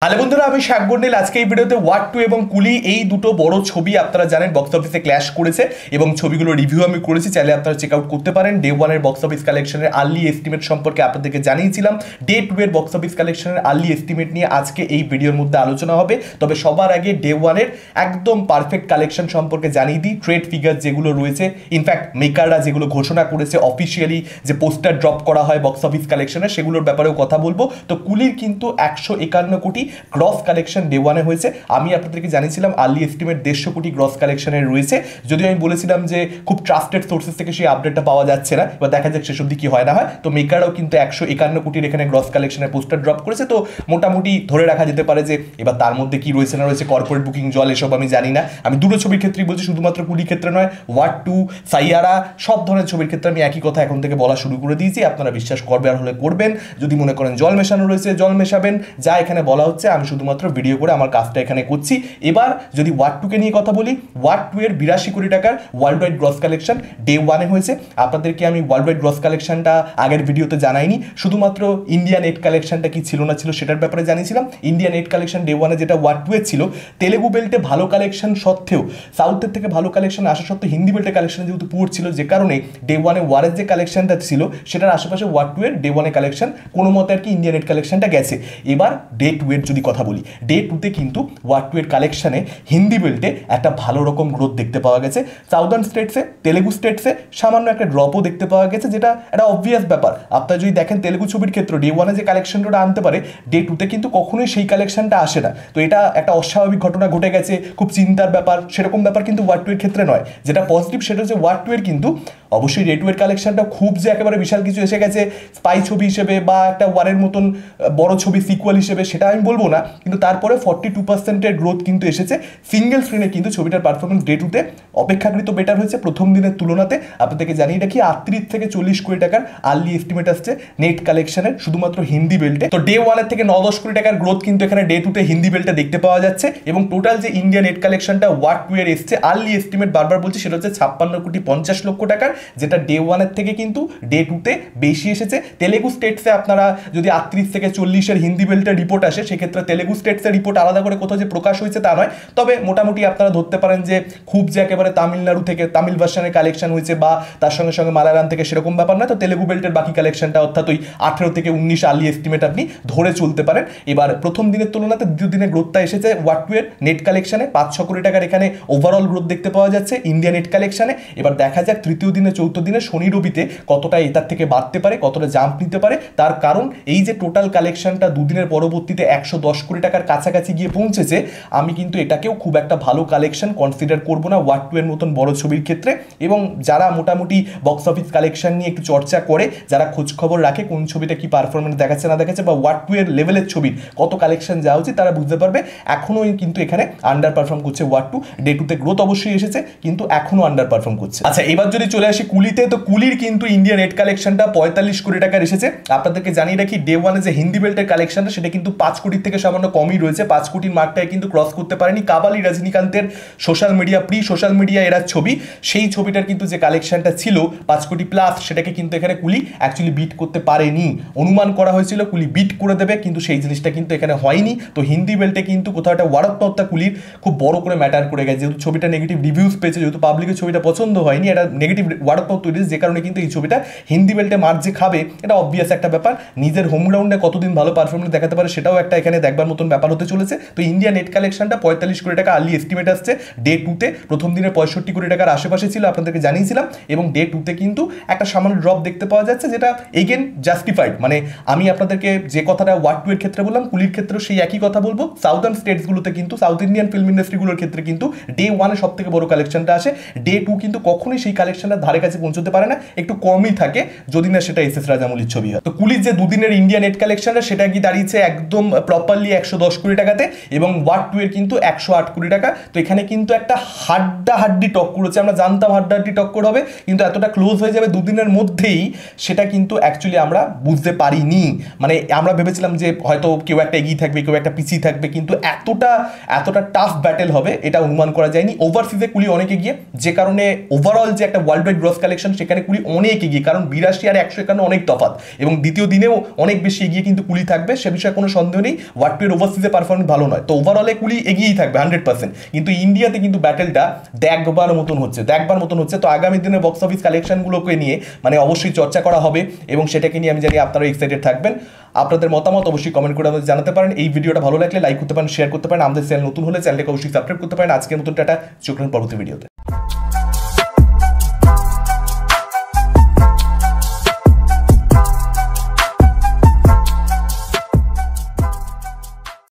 Hello বন্ধুরা, আমি শাক গন্ডেল। আজকে এই ভিডিওতে ওয়াট টু এবং কুলি এই দুটো বড় ছবি আপনারা জানেন বক্স অফিসে ক্ল্যাশ করেছে এবং ছবিগুলো রিভিউ আমি করেছি, চাইলে আপনারা চেক আউট করতে পারেন। ডে ওয়ানের বক্স অফিস কালেকশনের আর্লি এস্টিমেট সম্পর্কে আপনাদেরকে জানিয়েছিলাম। ডে টু এর বক্স অফিস কালেকশনের আর্লি এস্টিমেট নিয়ে আজকে এই ভিডিওর মধ্যে আলোচনা হবে। তবে সবার আগে ডে ওয়ানের একদম পারফেক্ট কালেকশন সম্পর্কে জানিয়ে দিই। ট্রেড ফিগার যেগুলো রয়েছে, ইনফ্যাক্ট মেকাররা যেগুলো ঘোষণা করেছে অফিসিয়ালি, যে পোস্টার ড্রপ করা হয় বক্স অফিস কালেকশনের, সেগুলোর ব্যাপারেও কথা বলবো। তো কুলির কিন্তু 151 কোটি গ্রস কালেকশন ডে ওয়ানে হয়েছে। আমি আপনাদেরকে জানিয়েছিলাম আর্লি এস্টিমেট 150 কোটি গ্রস কালেকশনের রয়েছে, যদিও আমি বলেছিলাম যে খুব ট্রাস্টেড সোর্সেস থেকে সেই আপডেটটা পাওয়া যাচ্ছে না। এবার দেখা যাক শেষ অব্দি কি হয় না হয়। তো মেকাররাও কিন্তু 151 কোটির এখানে গ্রস কালেকশনের পোস্টার ড্রপ করেছে। তো মোটামুটি ধরে রাখা যেতে পারে যে এবার তার মধ্যে কি রয়েছে না রয়েছে, কর্পোরেট বুকিং জল এসব আমি জানি না। আমি দুটো ছবির ক্ষেত্রেই বলছি, শুধুমাত্র কুলি ক্ষেত্রে নয়, ওয়াট টু, সাইয়ারা, সব ধরনের ছবির ক্ষেত্রে আমি একই কথা এখন থেকে বলা শুরু করে দিয়েছি। আপনারা বিশ্বাস করবেন হলে করবেন, যদি মনে করেন জল মেশানো রয়েছে জল মেশাবেন। যা এখানে বলা হচ্ছে আমি শুধুমাত্র ভিডিও করে আমার কাজটা এখানে করছি। এবার যদি ওয়াট টুকে নিয়ে কথা বলি, ওয়াট টু এর 82 কোটি টাকার world wide gross collection day ওয়ানে হয়েছে। আপনাদেরকে আমি ওয়ার্ল্ড ওয়াইড গ্রস কালেকশনটা আগের ভিডিওতে জানাইনি, শুধুমাত্র ইন্ডিয়ান নেট কালেকশনটা কি ছিল না ছিল সেটার ব্যাপারে জানিয়েছিলাম। ইন্ডিয়ান নেট কালেকশন ডে ওয়ানে যেটা ওয়াট টু এর ছিল, তেলেগু বেল্টে ভালো কালেকশন সত্ত্বেও, সাউথের থেকে ভালো কালেকশন আসা সত্ত্বেও হিন্দি বেল্টে কালেকশন যেহেতু পুর ছিল, যে কারণে ডে ওয়ানে ওয়ারের যে কালেকশনটা ছিল সেটার আশেপাশে ওয়াট টু এর ডে ওয়ানে কালেকশন কোনো মতে আর কি ইন্ডিয়ান নেট কালেকশনটা গেছে। এবার ডে টু এর যদি কথা বলি, ডে টুতে কিন্তু ওয়াট টু এর কালেকশনে হিন্দি বেল্টে একটা ভালো রকম গ্রোথ দেখতে পাওয়া গেছে। সাউদার্ন স্টেটসে, তেলেগু স্টেটসে সামান্য একটা ড্রপও দেখতে পাওয়া গেছে, যেটা একটা অবভিয়াস ব্যাপার। আপনারা যদি দেখেন তেলেগু ছবির ক্ষেত্রে ডে ওয়ানে যে কালেকশনটা আনতে পারে, ডে টুতে কিন্তু কখনোই সেই কালেকশনটা আসে না। তো এটা একটা অস্বাভাবিক ঘটনা ঘটে গেছে, খুব চিন্তার ব্যাপার। সেরকম ব্যাপার কিন্তু ওয়াট টু এর ক্ষেত্রে নয়। যেটা পজিটিভ সেটা হচ্ছে ওয়াট টু এর কিন্তু অবশ্যই ডে টু এর কালেকশনটা খুব যে একেবারে বিশাল কিছু এসে গেছে স্পাই ছবি হিসেবে বা একটা ওয়ারের মতন বড় ছবি সিকুয়াল হিসেবে, সেটা আমি বলবো না। কিন্তু তারপরে 42% গ্রোথ কিন্তু এসেছে। সিঙ্গেল স্ক্রিনে কিন্তু ছবিটার পারফরমেন্স ডে টুতে অপেক্ষাকৃত বেটার হয়েছে প্রথম দিনের তুলনাতে। আপনাদেরকে জানিয়ে রাখি 38 থেকে 40 কোটি টাকার আর্লি এস্টিমেট আসছে নেট কালেকশনের শুধুমাত্র হিন্দি বেল্টে। তো ডে ওয়ানের থেকে 9-10 কোটি টাকার গ্রোথ কিন্তু এখানে ডে টুতে হিন্দি বেল্টে দেখতে পাওয়া যাচ্ছে। এবং টোটাল যে ইন্ডিয়া নেট কালেকশনটা ওয়াট টু এর এসছে আর্লি এস্টিমেট, বারবার বলছি, সেটা হচ্ছে 56 কোটি 50 লক্ষ টাকার, যেটা ডে ওয়ানের থেকে কিন্তু ডে টুতে বেশি এসেছে। তেলেগু স্টেটসে আপনারা যদি 38 থেকে 40-এর হিন্দি বেল্টের রিপোর্ট আসে, সেক্ষেত্রে তেলেগু স্টেটসের রিপোর্ট আলাদা করে কোথাও যে প্রকাশ হয়েছে তা নয়। তবে মোটামুটি আপনারা ধরতে পারেন যে খুব যে একেবারে তামিলনাড়ু থেকে তামিল ভার্সনের কালেকশন হয়েছে বা তার সঙ্গে সঙ্গে মালায়ালাম থেকে সেরকম ব্যাপার না। তো তেলেগু বেল্টের বাকি কালেকশনটা অর্থাৎ ওই 18 থেকে 19 আর্লি এস্টিমেট আপনি ধরে চলতে পারেন। এবার প্রথম দিনের তুলনাতে দ্বিতীয় দিনের গ্রোথটা এসেছে ওয়াট টু এর নেট কালেকশনে 5-6 কোটি টাকার এখানে ওভারঅল গ্রোথ দেখতে পাওয়া যাচ্ছে ইন্ডিয়া নেট কালেকশনে। এবার দেখা যাক তৃতীয় দিনে চৌথ দিনে শনি রবিতে কতটা এটার থেকে বাড়তে পারে, কতটা জাম্প নিতে পারে। তার কারণ এই যে টোটাল কালেকশনটা দুদিনের পরবর্তীতে 110 কোটি টাকার কাছাকাছি গিয়ে পৌঁছেছে, আমি কিন্তু এটাকেও খুব একটা ভালো কালেকশন কনসিডার করবো না ওয়াট টু এর মতন বড় ছবির ক্ষেত্রে। এবং যারা মোটামুটি বক্স অফিস কালেকশন নিয়ে একটু চর্চা করে, যারা খোঁজ খবর রাখে কোন ছবিটা কি পারফরমেন্স দেখাচ্ছে না দেখাচ্ছে বা ওয়াট টু এর লেভেলের ছবির কত কালেকশন যাওয়া উচিত, তারা বুঝতে পারবে এখনও কিন্তু এখানে আন্ডার পারফর্ম করছে ওয়াট টু। ডে টুতে গ্রোথ অবশ্যই এসেছে কিন্তু এখনও আন্ডার পারফর্ম করছে। আচ্ছা, এবার যদি চলে আসি কুলিতে, তো কুলির কিন্তু ইন্ডিয়া নেট কালেকশনটা 45 কোটি টাকার এসেছে। আপনাদেরকে জানিয়ে রাখি ডে ওয়ানে যে হিন্দি বেল্টের কালেকশনটা সেটা কিন্তু 5 কোটির থেকে সামান্য কমই রয়েছে, 5 কোটির মার্কটাই কিন্তু ক্রস করতে পারেনি। কাবালি রজনীকান্তের social media pre social media এরা ছবি, সেই ছবিটার কিন্তু যে কালেকশনটা ছিল 5 কোটি প্লাস, সেটাকে কিন্তু এখানে কুলি অ্যাকচুয়ালি বিট করতে পারেনি। অনুমান করা হয়েছিল কুলি বিট করে দেবে, কিন্তু সেই জিনিসটা কিন্তু এখানে হয়নি। তো হিন্দি বেল্টে কিন্তু কোথাও একটা ওয়ারত্মতা কুলির খুব বড় করে ম্যাটার করে গেছে, যেহেতু ছবিটা নেগেটিভ রিভিউজ পেয়েছে, যেহেতু পাবলিকের ছবিটা পছন্দ হয়নি, এটা নেগেটিভ ওয়ারত্মক তৈরি, যে কারণে কিন্তু এই ছবিটা হিন্দি বেল্টে মার যে খাবে এটা অবভিয়াস একটা ব্যাপার। নিজের হোম গ্রাউন্ডে কতদিন ভালো পারফরমেন্স দেখাতে পারে সেটাও একটা এখানে দেখবার মতন ব্যাপার হতে চলেছে। তো ইন্ডিয়া নেট কালেকশনটা 45 কোটি টাকা আর্লি এস্টিমেট আসছে ডে টুতে। প্রথম দিনে 65 কোটি টাকার আশেপাশে ছিল, আপনাদেরকে জানিয়েছিলাম। এবং ডে টুতে কিন্তু একটা সামান্য ড্রপ দেখতে পাওয়া যাচ্ছে, যেটা এগেন জাস্টিফাইড। মানে আমি আপনাদেরকে যে কথাটা ওয়াট টু এর ক্ষেত্রে বললাম, কুলির ক্ষেত্রেও সেই একই কথা বলবো। সাউদার্ন স্টেটসগুলোতে কিন্তু, সাউথ ইন্ডিয়ান ফিল্ম ইন্ডাস্ট্রিগুলোর ক্ষেত্রে কিন্তু ডে ওয়ানে সব থেকে বড় কালেকশনটা আসে, ডে টু কিন্তু কখনোই সেই কালেকশনটার ধারে কাছে পৌঁছতে পারে না, একটু কমই থাকে, যদি না সেটা এস এস রাজামৌলির ছবি হয়। তো কুলির যে দুদিনের ইন্ডিয়া নেট কালেকশনটা সেটা কি দাঁড়িয়েছে একদম প্রপারলি 110 কোটি টাকাতে, এবং ওয়াট টু এর কিন্তু 108 কোটি টাকা। তো এখানে কিন্তু একটা হাড্ডাহাড্ডি টক্কর হচ্ছে। আমরা জানতাম হাড্ডাহাড্ডি টক্কর হবে, কিন্তু এতটা ক্লোজ হয়ে যাবে দুদিনের মধ্যেই সেটা কিন্তু অ্যাকচুয়ালি আমরা বুঝতে পারিনি। মানে আমরা ভেবেছিলাম যে হয়তো কেউ একটা এগিয়ে থাকবে, কেউ একটা পিছিয়ে থাকবে, কিন্তু এতটা টাফ ব্যাটেল হবে এটা অনুমান করা যায়নি। ওভারসিজে কুলি অনেক এগিয়ে, যে কারণে ওভারঅল যে একটা ওয়ার্ল্ড ওয়াইড গ্রস কালেকশন সেখানে কুলি অনেক এগিয়ে, কারণ 82 আর 151 অনেক তফাৎ, এবং দ্বিতীয় দিনেও অনেক বেশি এগিয়ে কিন্তু কুলি থাকবে, সে বিষয়ে কোনো সন্দেহ নেই। ওয়াট টু এর ওভারসিজে পারফরমেন্স ভালো নয়, তো ওভারঅলে কুলি এগিয়েই থাকবে 100%। কিন্তু ইন্ডিয়াতে কিন্তু ব্যাটেলটা দেখবার মতন হচ্ছে। তো আগামী দিনে বক্স অফিস কালেকশনগুলোকে নিয়ে মানে অবশ্যই চর্চা করা হবে এবং সেটাকে নিয়ে আমি জানি আপনারা এক্সাইটেড থাকবেন। আপনাদের মতামত অবশ্যই কমেন্ট করে আমাদের জানাতে পারেন। এই ভিডিওটা ভালো লাগলে লাইক করতে পারেন, শেয়ার করতে পারেন। আমাদের চ্যানেল নতুন হলে চ্যানেলটাকে অবশ্যই সাবস্ক্রাইব করতে পারেন। আজকের মতন টাটা, চোখ রাখুন পরবর্তী ভিডিওতে।